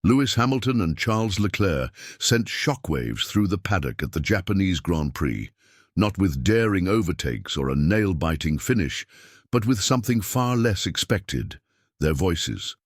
Lewis Hamilton and Charles Leclerc sent shockwaves through the paddock at the Japanese Grand Prix, not with daring overtakes or a nail-biting finish, but with something far less expected: their voices.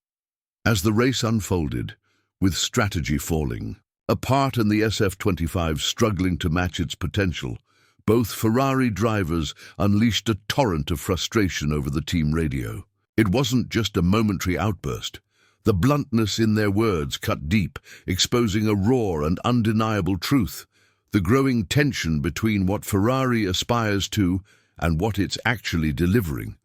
As the race unfolded, with strategy falling apart and the SF25 struggling to match its potential, both Ferrari drivers unleashed a torrent of frustration over the team radio. It wasn't just a momentary outburst. The bluntness in their words cut deep, exposing a raw and undeniable truth: the growing tension between what Ferrari aspires to and what it's actually delivering.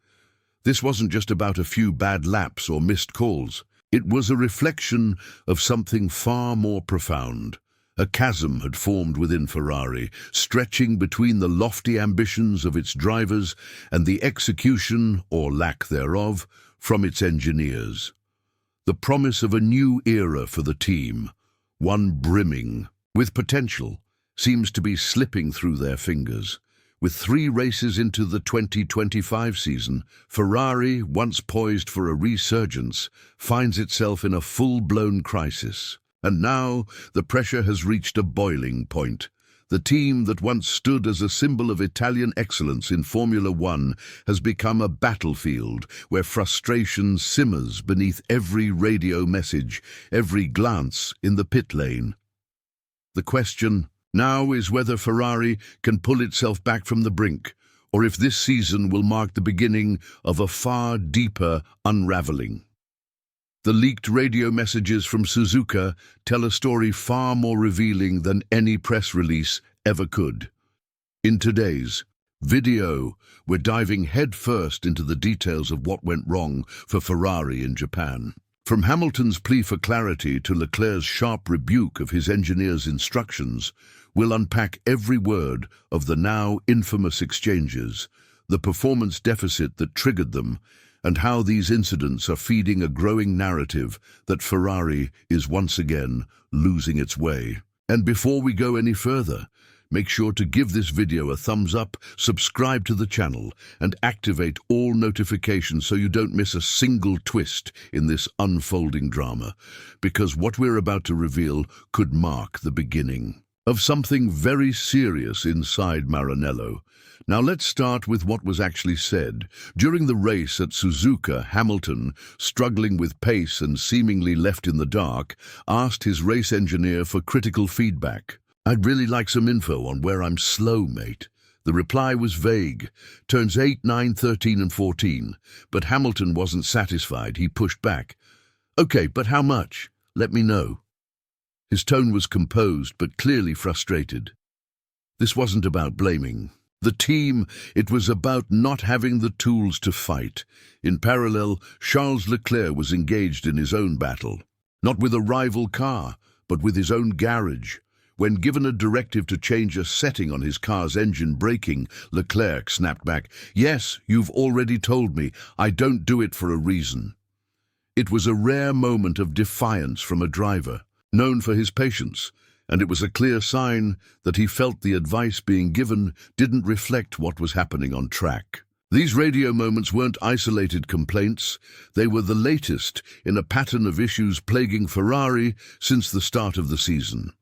This wasn't just about a few bad laps or missed calls. It was a reflection of something far more profound. A chasm had formed within Ferrari, stretching between the lofty ambitions of its drivers and the execution, or lack thereof, from its engineers. The promise of a new era for the team, one brimming with potential, seems to be slipping through their fingers. With 3 races into the 2025 season, Ferrari, once poised for a resurgence, finds itself in a full-blown crisis. And now the pressure has reached a boiling point. The team that once stood as a symbol of Italian excellence in Formula One has become a battlefield where frustration simmers beneath every radio message, every glance in the pit lane. The question now is whether Ferrari can pull itself back from the brink, or if this season will mark the beginning of a far deeper unraveling. The leaked radio messages from Suzuka tell a story far more revealing than any press release ever could. In today's video, we're diving headfirst into the details of what went wrong for Ferrari in Japan. From Hamilton's plea for clarity to Leclerc's sharp rebuke of his engineer's instructions, we'll unpack every word of the now infamous exchanges, the performance deficit that triggered them, and how these incidents are feeding a growing narrative that Ferrari is once again losing its way. And before we go any further, make sure to give this video a thumbs up, subscribe to the channel, and activate all notifications so you don't miss a single twist in this unfolding drama, because what we're about to reveal could mark the beginning of something very serious inside Maranello. Now let's start with what was actually said. During the race at Suzuka, Hamilton, struggling with pace and seemingly left in the dark, asked his race engineer for critical feedback. "I'd really like some info on where I'm slow, mate." The reply was vague. Turns 8, 9, 13 and 14. But Hamilton wasn't satisfied. He pushed back. "Okay, but how much? Let me know." His tone was composed but clearly frustrated. This wasn't about blaming the team, it was about not having the tools to fight. In parallel, Charles Leclerc was engaged in his own battle, not with a rival car, but with his own garage. When given a directive to change a setting on his car's engine braking, Leclerc snapped back, "Yes, you've already told me. I don't do it for a reason." It was a rare moment of defiance from a driver, known for his patience, and it was a clear sign that he felt the advice being given didn't reflect what was happening on track. These radio moments weren't isolated complaints. They were the latest in a pattern of issues plaguing Ferrari since the start of the season.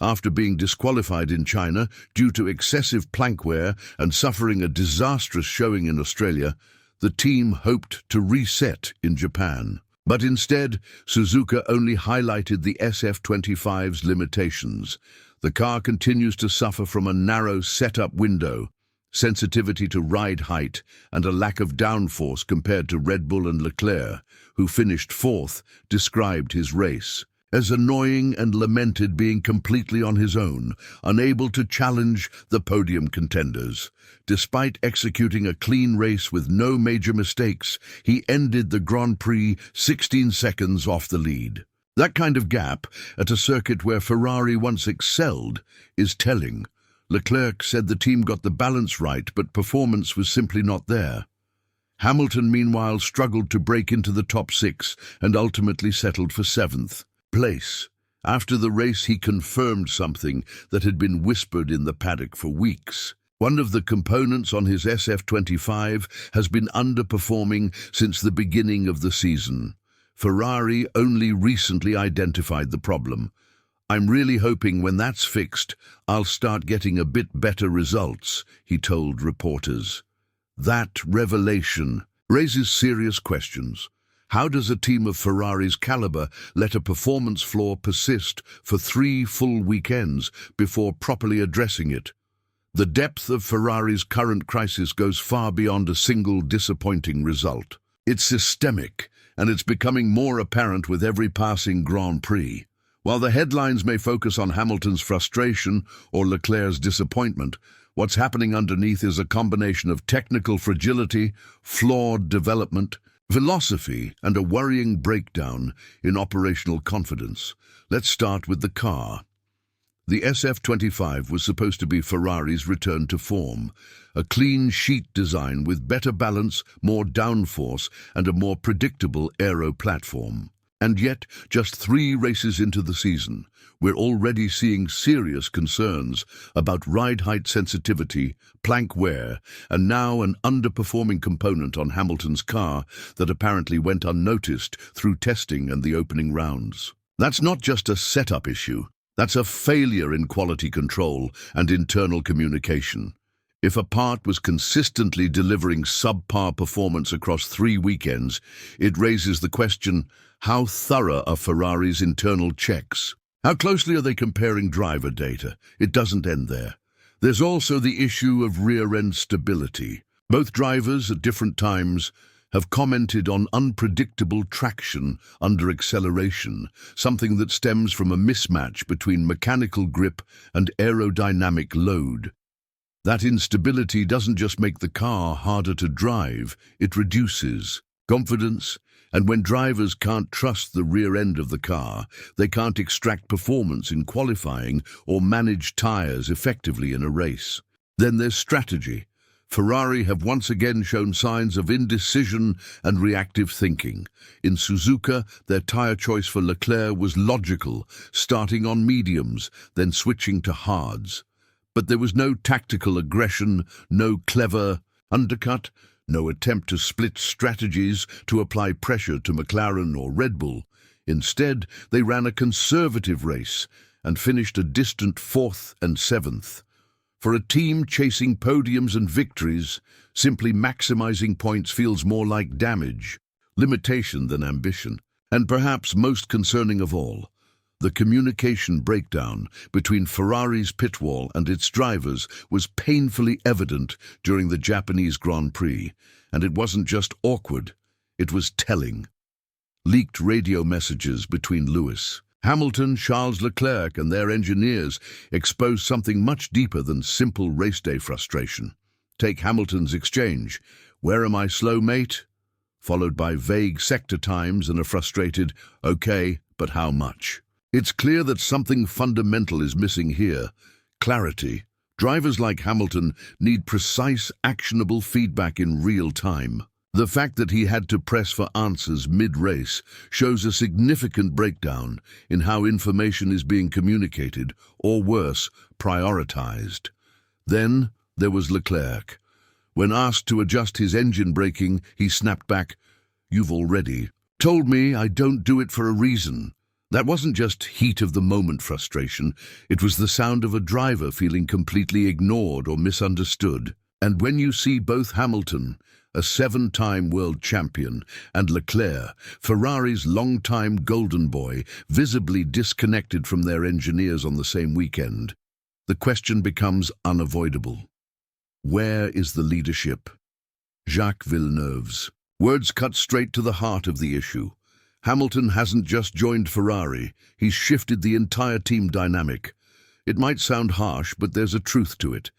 After being disqualified in China due to excessive plank wear and suffering a disastrous showing in Australia, the team hoped to reset in Japan. But instead, Suzuka only highlighted the SF25's limitations. The car continues to suffer from a narrow setup window, sensitivity to ride height, and a lack of downforce compared to Red Bull and Leclerc, who finished 4th, described his race as annoying and lamented being completely on his own, unable to challenge the podium contenders. Despite executing a clean race with no major mistakes, he ended the Grand Prix 16 seconds off the lead. That kind of gap, at a circuit where Ferrari once excelled, is telling. Leclerc said the team got the balance right, but performance was simply not there. Hamilton, meanwhile, struggled to break into the top 6 and ultimately settled for 7th place. After the race, he confirmed something that had been whispered in the paddock for weeks. One of the components on his SF25 has been underperforming since the beginning of the season. Ferrari only recently identified the problem. I'm really hoping when that's fixed, I'll start getting a bit better results, he told reporters. That revelation raises serious questions. How does a team of Ferrari's caliber let a performance flaw persist for 3 full weekends before properly addressing it? The depth of Ferrari's current crisis goes far beyond a single disappointing result. It's systemic, and it's becoming more apparent with every passing Grand Prix. While the headlines may focus on Hamilton's frustration or Leclerc's disappointment, what's happening underneath is a combination of technical fragility, flawed development, philosophy, and a worrying breakdown in operational confidence. Let's start with the car. The SF25 was supposed to be Ferrari's return to form, a clean sheet design with better balance, more downforce, and a more predictable aero platform. And yet, just 3 races into the season, we're already seeing serious concerns about ride height sensitivity, plank wear, and now an underperforming component on Hamilton's car that apparently went unnoticed through testing and the opening rounds. That's not just a setup issue, that's a failure in quality control and internal communication. If a part was consistently delivering subpar performance across 3 weekends, it raises the question, how thorough are Ferrari's internal checks? How closely are they comparing driver data? It doesn't end there. There's also the issue of rear-end stability. Both drivers at different times have commented on unpredictable traction under acceleration, something that stems from a mismatch between mechanical grip and aerodynamic load. That instability doesn't just make the car harder to drive, it reduces confidence, and when drivers can't trust the rear end of the car, they can't extract performance in qualifying or manage tyres effectively in a race. Then there's strategy. Ferrari have once again shown signs of indecision and reactive thinking. In Suzuka, their tyre choice for Leclerc was logical, starting on mediums, then switching to hards. But there was no tactical aggression, no clever undercut, no attempt to split strategies to apply pressure to McLaren or Red Bull. Instead, they ran a conservative race and finished a distant 4th and 7th. For a team chasing podiums and victories, simply maximizing points feels more like damage, limitation than ambition. And perhaps most concerning of all, the communication breakdown between Ferrari's pit wall and its drivers was painfully evident during the Japanese Grand Prix, and it wasn't just awkward, it was telling. Leaked radio messages between Lewis, Hamilton, Charles Leclerc, and their engineers exposed something much deeper than simple race day frustration. Take Hamilton's exchange, "Where am I, slow mate?" followed by vague sector times and a frustrated, "Okay, but how much?" It's clear that something fundamental is missing here: clarity. Drivers like Hamilton need precise, actionable feedback in real time. The fact that he had to press for answers mid-race shows a significant breakdown in how information is being communicated, or worse, prioritized. Then there was Leclerc. When asked to adjust his engine braking, he snapped back, "You've already told me I don't do it for a reason." That wasn't just heat-of-the-moment frustration, it was the sound of a driver feeling completely ignored or misunderstood. And when you see both Hamilton, a 7-time world champion, and Leclerc, Ferrari's long-time golden boy, visibly disconnected from their engineers on the same weekend, the question becomes unavoidable. Where is the leadership? Jacques Villeneuve's words cut straight to the heart of the issue. Hamilton hasn't just joined Ferrari, he's shifted the entire team dynamic. It might sound harsh, but there's a truth to it.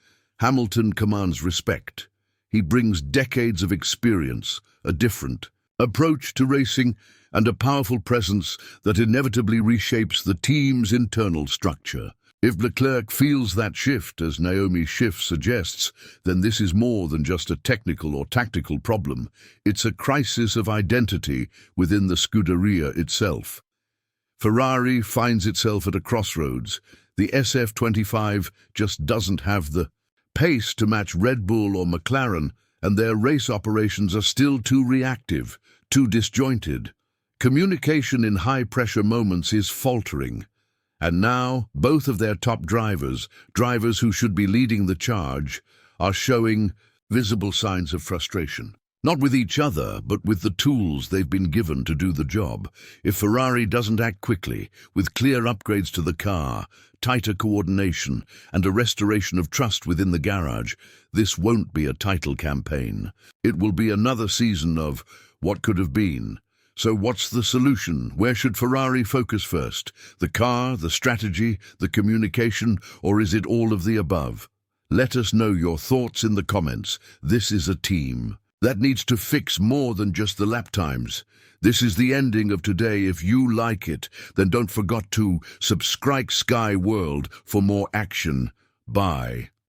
Hamilton commands respect. He brings decades of experience, a different approach to racing, and a powerful presence that inevitably reshapes the team's internal structure. If Leclerc feels that shift, as Naomi Schiff suggests, then this is more than just a technical or tactical problem. It's a crisis of identity within the Scuderia itself. Ferrari finds itself at a crossroads. The SF25 just doesn't have the pace to match Red Bull or McLaren, and their race operations are still too reactive, too disjointed. Communication in high-pressure moments is faltering. And now, both of their top drivers who should be leading the charge, are showing visible signs of frustration. Not with each other, but with the tools they've been given to do the job. If Ferrari doesn't act quickly, with clear upgrades to the car, tighter coordination, and a restoration of trust within the garage, this won't be a title campaign. It will be another season of what could have been. So what's the solution? Where should Ferrari focus first? The car, the strategy, the communication, or is it all of the above? Let us know your thoughts in the comments. This is a team that needs to fix more than just the lap times. This is the ending of today. If you like it, then don't forget to subscribe Sky World for more action. Bye.